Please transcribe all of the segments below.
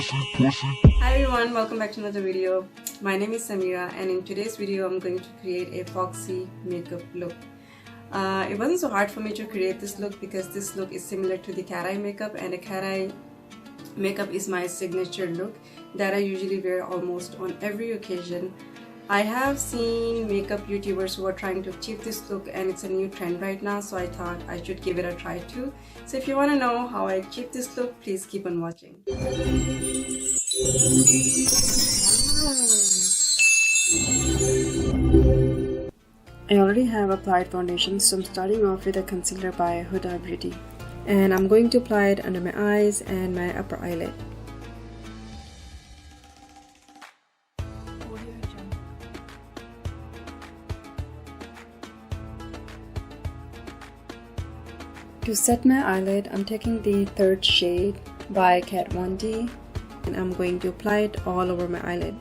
Hi everyone, welcome back to another video. My name is Sameera and in today's video I'm going to create a FOXY makeup look. It wasn't so hard for me to create this look because this look is similar to the cat eye makeup, and the cat eye makeup is my signature look that I usually wear almost on every occasion. I have seen makeup YouTubers who are trying to achieve this look and it's a new trend right now, so I thought I should give it a try too. So if you want to know how I achieved this look, please keep on watching. I already have applied foundation, so I'm starting off with a concealer by Huda Beauty. And I'm going to apply it under my eyes and my upper eyelid. To set my eyelid, I'm taking the third shade by Katvon D and I'm going to apply it all over my eyelid.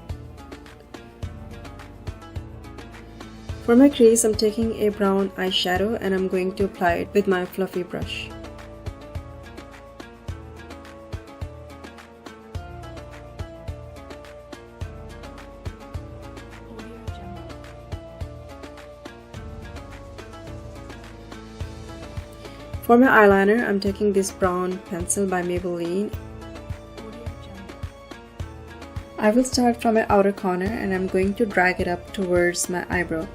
For my crease, I'm taking a brown eyeshadow and I'm going to apply it with my fluffy brush. For my eyeliner, I'm taking this brown pencil by Mabelline. I will start from my outer corner and I'm going to drag it up towards my eyebrow.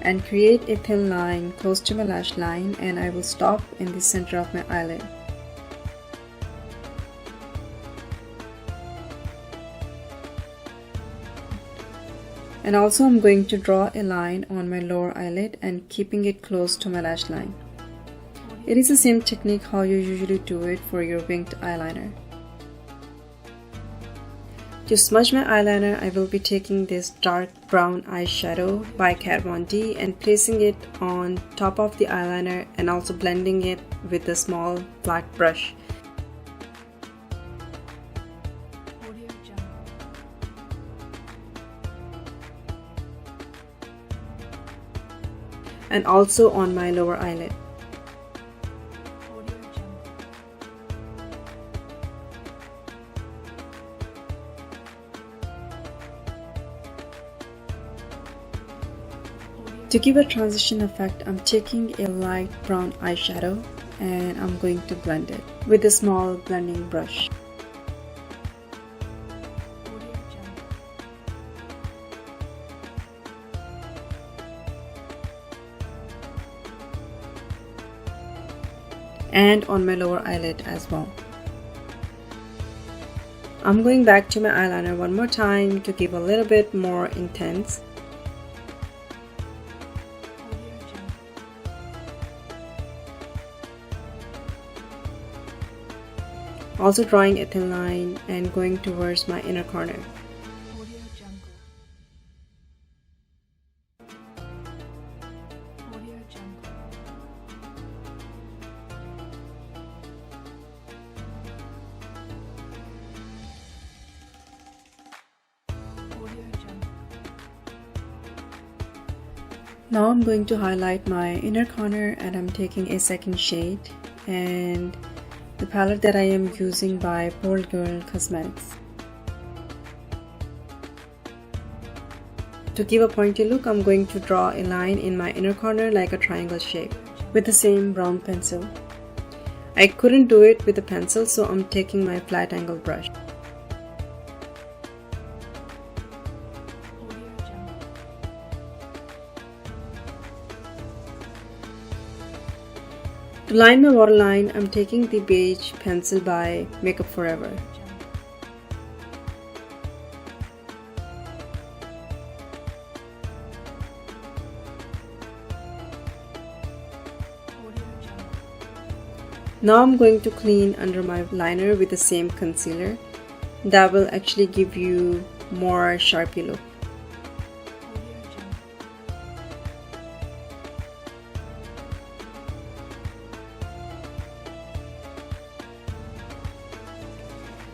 And create a thin line close to my lash line, and I will stop in the center of my eyelid. And also I'm going to draw a line on my lower eyelid and keeping it close to my lash line. It is the same technique how you usually do it for your winged eyeliner. To smudge my eyeliner, I will be taking this dark brown eyeshadow by Katvon D and placing it on top of the eyeliner and also blending it with a small flat brush. And also on my lower eyelid. To give a transition effect, I'm taking a light brown eyeshadow and I'm going to blend it with a small blending brush. And on my lower eyelid as well. I'm going back to my eyeliner one more time to give a little bit more intense. Also drawing a thin line and going towards my inner corner. Now I'm going to highlight my inner corner and I'm taking a second shade and the palette that I am using by Bold Girl Cosmetics. To give a pointy look, I'm going to draw a line in my inner corner like a triangle shape with the same brown pencil. I couldn't do it with a pencil, so I'm taking my flat angle brush. To line my waterline, I'm taking the beige pencil by Makeup Forever. Now I'm going to clean under my liner with the same concealer. That will actually give you more sharpie look.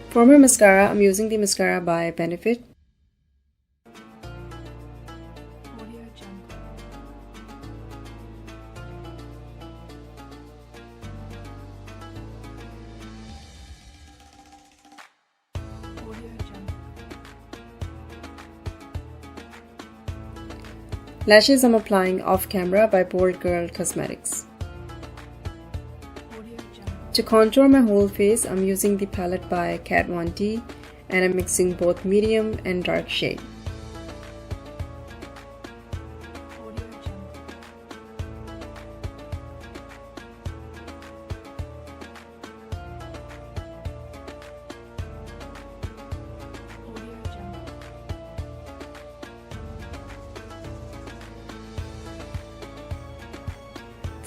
For my mascara, I'm using the mascara by Benefit. Lashes I'm applying off camera by Bold Girl Cosmetics. To contour my whole face, I'm using the palette by Katvon D and I'm mixing both medium and dark shade.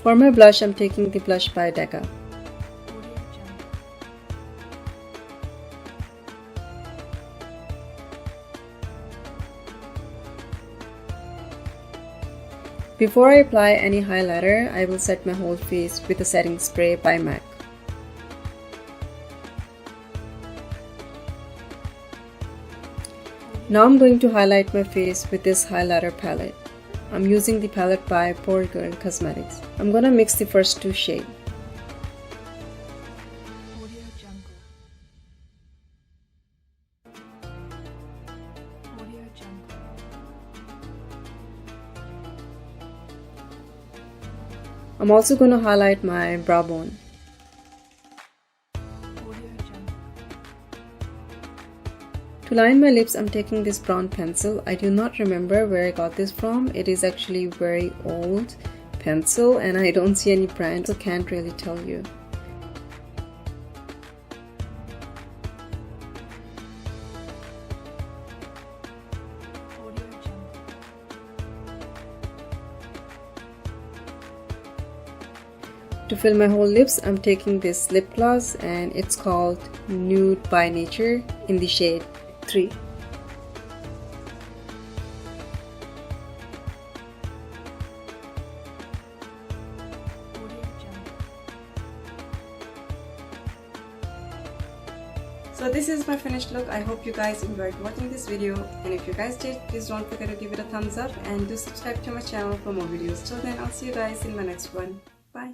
For my blush, I'm taking the blush by Decca. Before I apply any highlighter, I will set my whole face with a setting spray by MAC. Now I'm going to highlight my face with this highlighter palette. I'm using the palette by Bold Girl Cosmetics. I'm gonna mix the first two shades. I'm also gonna highlight my brow bone. To line my lips, I'm taking this brown pencil. I do not remember where I got this from. It is actually very old pencil and I don't see any brand, so can't really tell you. To fill my whole lips, I'm taking this lip gloss and it's called NudeByNature in the shade 3. So this is my finished look. I hope you guys enjoyed watching this video, and if you guys did, please don't forget to give it a thumbs up and do subscribe to my channel for more videos. Till then, I'll see you guys in my next one. Bye.